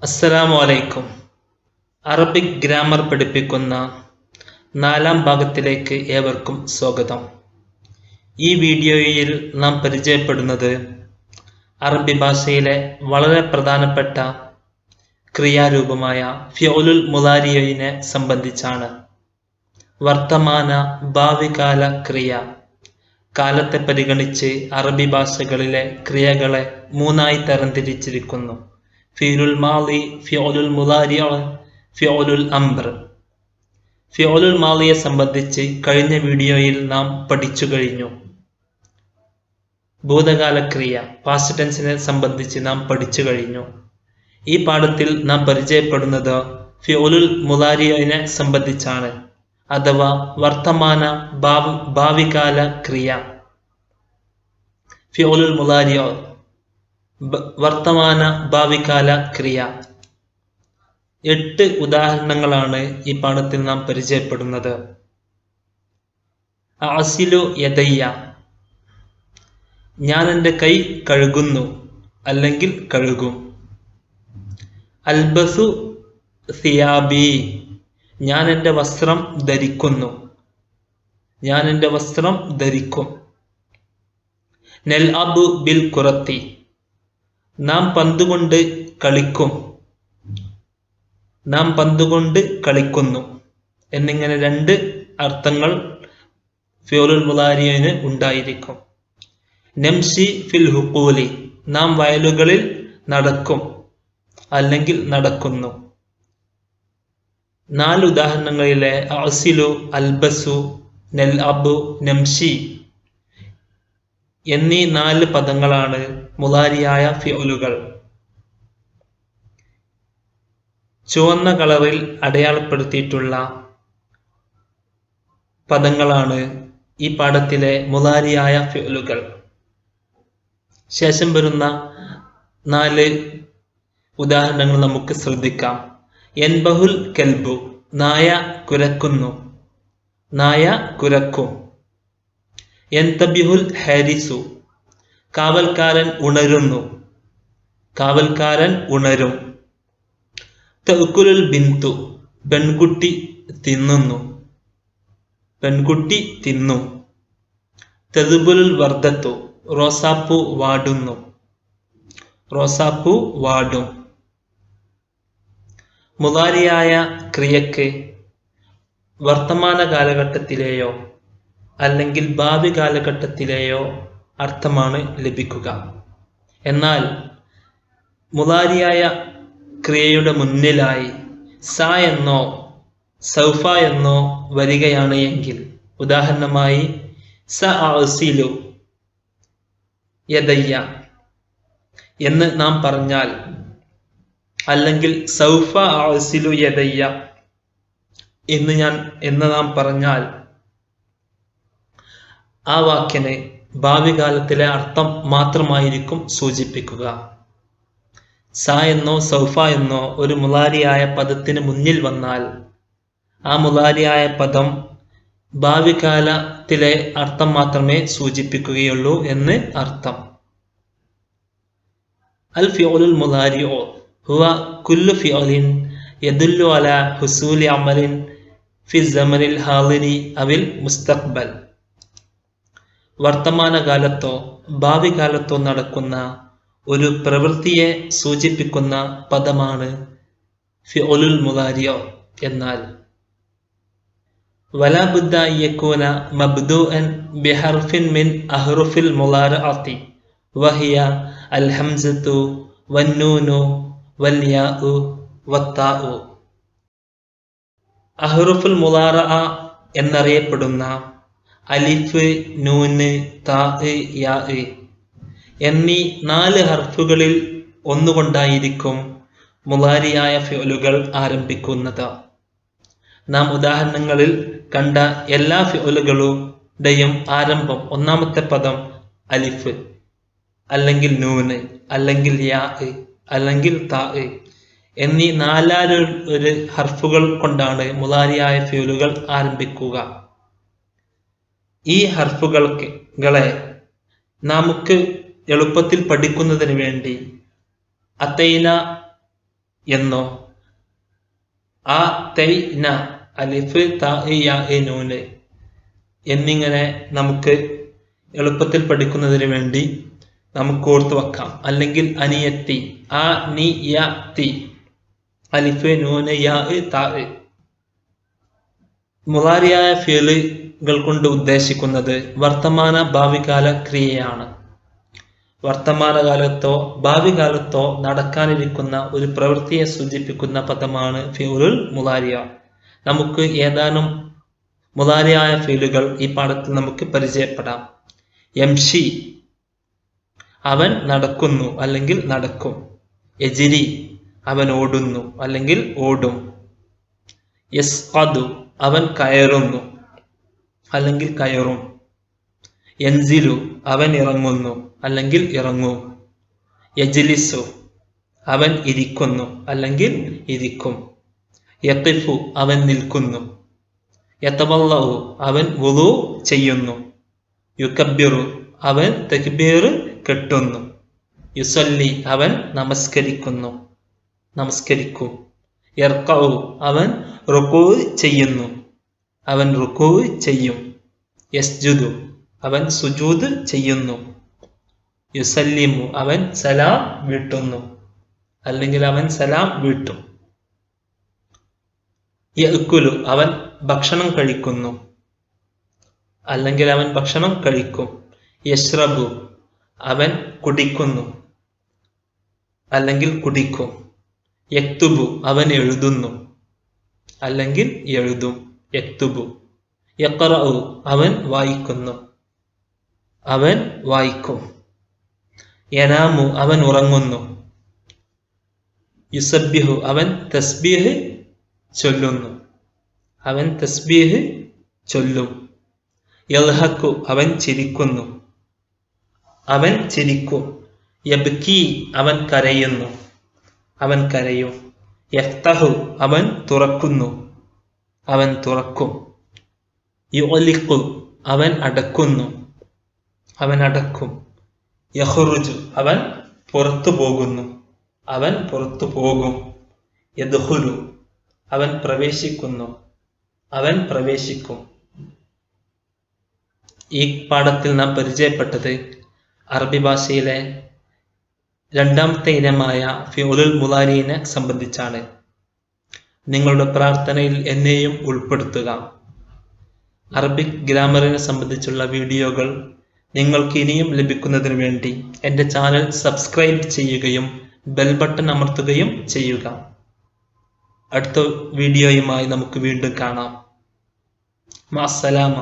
അസ്സലാമു അലൈക്കും. Arabic grammar പഠിപ്പിക്കുന്ന 4-ാം ഭാഗത്തിലേക്ക് ഏവർക്കും സ്വാഗതം. ഈ വീഡിയോയിൽ നാം പരിചയപ്പെടുന്നത് അറബി ഭാഷയിലെ വളരെ പ്രധാനപ്പെട്ട ക്രിയാരൂപമായ ഫിഉലുൽ മുളാരിഇനെ സംബന്ധിച്ചാണ്. വർത്തമാന ഭാവികാല ക്രിയ. കാലത്തെ പരിഗണിച്ച് അറബി ഭാഷകളിലെ ക്രിയകളെ 3ആയി തരംതിരിച്ചിരിക്കുന്നു: ഫിഉലുൽ മാളി, ഫിഉലുൽ മുളാരിഇ, ഫിഉലുൽ അംർ. ഫിഉലുൽ മാളിയെ സംബന്ധിച്ച് കഴിഞ്ഞ വീഡിയോയിൽ നാം പഠിച്ചു കഴിഞ്ഞു. ഭൂതകാല ക്രിയ, പാസ്റ്റ് ടെൻസിനെ സംബന്ധിച്ച് നാം പഠിച്ചു കഴിഞ്ഞു. ഈ പാഠത്തിൽ നാം പരിചയപ്പെടുന്നത് ഫിഉലുൽ മുളാരിഇനെ സംബന്ധിച്ചാണ്, അഥവാ വർത്തമാന ഭാവികാല ക്രിയ. ഫിഉലുൽ മുളാരിഇ, വർത്തമാന ഭാവികാല ക്രിയ. 8 ഉദാഹരണങ്ങളാണ് ഈ പാഠത്തിൽ നാം പരിചയപ്പെടുന്നത്. അഅസിലു യദയ്യ, ഞാൻ എൻ്റെ കൈ കഴുകുന്നു അല്ലെങ്കിൽ കഴുകും. അൽബസു സിയാബി, ഞാൻ എൻ്റെ വസ്ത്രം ധരിക്കുന്നു, ഞാൻ എൻ്റെ വസ്ത്രം ധരിക്കും. നൽഅബു ബിൽ കുറത്തി, നാം പന്തുകൊണ്ട് കളിക്കും, നാം പന്തുകൊണ്ട് കളിക്കുന്നു എന്നിങ്ങനെ 2 അർത്ഥങ്ങൾ ഫിഉലുൽ മുളാരിഇന് ഉണ്ടായിരിക്കും. നംശി ഫിൽ ഹുഖൂലി, നാം വയലുകളിൽ നടക്കും അല്ലെങ്കിൽ നടക്കുന്നു. 4 ഉദാഹരണങ്ങളിലെ അഅസിലു, അൽബസു, നൽഅബു, നംശി എന്നീ 4 പദങ്ങളാണ് മുളാരിയായ ഫിഉലുകൾ. ചുവന്ന കളറിൽ അടയാളപ്പെടുത്തിയിട്ടുള്ള പദങ്ങളാണ് ഈ പാഠത്തിലെ മുളാരിയായ ഫിഉലുകൾ. ശേഷം വരുന്ന 4 ഉദാഹരണങ്ങൾ നമുക്ക് ശ്രദ്ധിക്കാം. യൻബഹുൽ കൽബു, നായ കുരക്കുന്നു, നായ കുരക്കും. യൻതബിഹുൽ ഹാരിസു, കാവൽക്കാരൻ ഉണരുന്നു, കാവൽക്കാരൻ ഉണരും. തഅക്കുലുൽ ബിന്തു, പെൺകുട്ടി തിന്നുന്നു, പെൺകുട്ടി തിന്നും. തദ്ബുലുൽ വർദത്തു, റോസാപ്പൂ വാടുന്നു, റോസാപ്പൂ വാടും. മുളാരിയായ ക്രിയക്ക് വർത്തമാന കാലഘട്ടത്തിലെയോ അല്ലെങ്കിൽ ഭാവി കാലഘട്ടത്തിലെയോ അർത്ഥമാണ് ലഭിക്കുക. എന്നാൽ മുളാരിയായ ക്രിയയുടെ മുന്നിലായി സ എന്നോ സൗഫ എന്നോ വരികയാണ് എങ്കിൽ, ഉദാഹരണമായി സഅസിലു യദയ്യ എന്ന് നാം പറഞ്ഞാൽ, അല്ലെങ്കിൽ സൗഫ അഅസിലു യദയ്യ എന്ന് നാം പറഞ്ഞാൽ, ആ വാക്കിന് ഭാവി കാലത്തിലെ അർത്ഥം മാത്രമായിരിക്കും സൂചിപ്പിക്കുക. സ എന്നോ സൗഫ എന്നോ ഒരു മുളാരിയായ പദത്തിന് മുന്നിൽ വന്നാൽ ആ മുളാരിയായ പദം ഭാവി കാലത്തിലെ അർത്ഥം മാത്രമേ സൂചിപ്പിക്കുകയുള്ളൂ എന്ന് അർത്ഥം. അൽ ഫിഉലുൽ മുളാരിഉ ഹുവ കുല്ലു ഫിഉലിൻ യദുല്ലു അലാ ഹുസൂലി അമലിൻ ഫി സമനിൽ ഹാളിരി അവിൽ മുസ്തഖ്ബൽ. വർത്തമാനകാലത്തോ ഭാവി കാലത്തോ നടക്കുന്ന ഒരു പ്രവൃത്തിയെ സൂചിപ്പിക്കുന്ന പദമാണ് ഫിഉലുൽ മുളാരിഉ. എന്നാൽ വലാ ബുദ്ദ അൻ യകൂന മബ്ദൂഅൻ ബിഹർഫിൻ മിൻ അഹ്റുഫിൽ മുളാരിഅതി വഹിയ അൽ ഹംസതു വന്നൂനു വൽ യാഉ വത്താഉ. അഹ്റുഫുൽ മുളാരിഅ എന്നറിയപ്പെടുന്ന അലിഫ്, നൂന്, താ, യാ എന്നീ 4 ഹർഫുകളിൽ ഒന്നുകൊണ്ടായിരിക്കും മുളാരിയായ ഫിഉലുകൾ ആരംഭിക്കുന്നത്. നാം ഉദാഹരണങ്ങളിൽ കണ്ട എല്ലാ ഫിഉലുകളുടെയും ആരംഭം, ഒന്നാമത്തെ പദം അലിഫ് അല്ലെങ്കിൽ നൂന് അല്ലെങ്കിൽ യാ അല്ലെങ്കിൽ താ എന്നീ 4 ഹർഫുകൾ കൊണ്ടാണ് മുളാരിയായ ഫിഉലുകൾ ആരംഭിക്കുക. ഈ ഹർഫുകളെ നമുക്ക് എളുപ്പത്തിൽ പഠിക്കുന്നതിന് വേണ്ടി അത്തൈന എന്നോ ആ തൈ ന അലിഫ് ത യ നൂന് എന്നിങ്ങനെ നമുക്ക് എളുപ്പത്തിൽ പഠിക്കുന്നതിന് വേണ്ടി നമുക്ക് ഓർത്തു വെക്കാം. അല്ലെങ്കിൽ അനിയത്തി ആ നി യ തി അലിഫ് നൂന് യാ ത. മുളാരിയായ ഫിയലുകൾ കൊണ്ട് ഉദ്ദേശിക്കുന്നത് വർത്തമാന ഭാവികാല ക്രിയയാണ്. വർത്തമാനകാലത്തോ ഭാവി കാലത്തോ നടക്കാനിരിക്കുന്ന ഒരു പ്രവൃത്തിയെ സൂചിപ്പിക്കുന്ന പദമാണ് ഫിഉലുൽ മുളാരിയ. നമുക്ക് ഏതാനും മുളാരിയായ ഫിയലുകൾ ഈ പാഠത്തിൽ നമുക്ക് പരിചയപ്പെടാം. യംഷി അവൻ നടക്കുന്നു അല്ലെങ്കിൽ നടക്കും. യജ്രി അവൻ ഓടുന്നു അല്ലെങ്കിൽ ഓടും. യസ്അദു അവൻ കയറുന്നു അല്ലെങ്കിൽ കയറും. യൻസിലു അവൻ ഇറങ്ങുന്നു അല്ലെങ്കിൽ ഇറങ്ങും. യജ്ലിസു അവൻ ഇരിക്കുന്നു അല്ലെങ്കിൽ ഇരിക്കും. യഖിഫു അവൻ നിൽക്കുന്നു. യതവല്ലഉ അവൻ വുളു ചെയ്യുന്നു. യുകബ്ബിറു അവൻ തക്ബീർ കെട്ടുന്നു. യുസല്ലി അവൻ നമസ്കരിക്കും. യർകഉ അവൻ റുകൂ ചെയ്യുന്നു, അവൻ റുകൂ ചെയ്യും. യസ്ജുദു അവൻ സുജൂദ് ചെയ്യുന്നു. യുസല്ലിമു അവൻ സലാം വീട്ടുന്നു അല്ലെങ്കിൽ അവൻ സലാം വീട്ടും. യഅ്കുലു അവൻ ഭക്ഷണം കഴിക്കുന്നു അല്ലെങ്കിൽ അവൻ ഭക്ഷണം കഴിക്കും. യശ്റബു അവൻ കുടിക്കുന്നു അല്ലെങ്കിൽ കുടിക്കും. യക്തുബു അവൻ എഴുതുന്നു അല്ലെങ്കിൽ എഴുതും. യക്തുബു. യഖറഉ അവൻ വായിക്കുന്നു, അവൻ വായിക്കും. യനാമു അവൻ ഉറങ്ങുന്നു. യുസബ്ബിഹു അവൻ തസ്ബീഹ് ചൊല്ലുന്നു, അവൻ തസ്ബീഹ് ചൊല്ലും. യൽഹഖു അവൻ ചിരിക്കുന്നു, അവൻ ചിരിക്കും. യബ്കി അവൻ കരയുന്നു, അവൻ കരയും. യഫ്തഹു അവൻ തുറക്കുന്നു, അവൻ തുറക്കും. യുഗ്ലിഖു അവൻ അടക്കുന്നു, അവൻ അടക്കും. യഖ്റുജു അവൻ പുറത്തു പോകുന്നു, അവൻ പുറത്തു പോകും. യദ്ഖുലു അവൻ പ്രവേശിക്കുന്നു, അവൻ പ്രവേശിക്കും. ഈ പാഠത്തിൽ നാം പരിചയപ്പെട്ടത് അറബി ഭാഷയിലെ രണ്ടാമത്തെ ഇനമായ ഫിഉലുൽ മുളാരിനെ സംബന്ധിച്ചാണ്. നിങ്ങളുടെ പ്രാർത്ഥനയിൽ എന്നെയും ഉൾപ്പെടുത്തുക. അറബിക് ഗ്രാമറിനെ സംബന്ധിച്ചുള്ള വീഡിയോകൾ നിങ്ങൾക്ക് ഇനിയും ലഭിക്കുന്നതിന് വേണ്ടി എൻ്റെ ചാനൽ സബ്സ്ക്രൈബ് ചെയ്യുകയും ബെൽ ബട്ടൺ അമർത്തുകയും ചെയ്യുക. അടുത്ത വീഡിയോയുമായി നമുക്ക് വീണ്ടും കാണാം. മഅസ്സലാമ.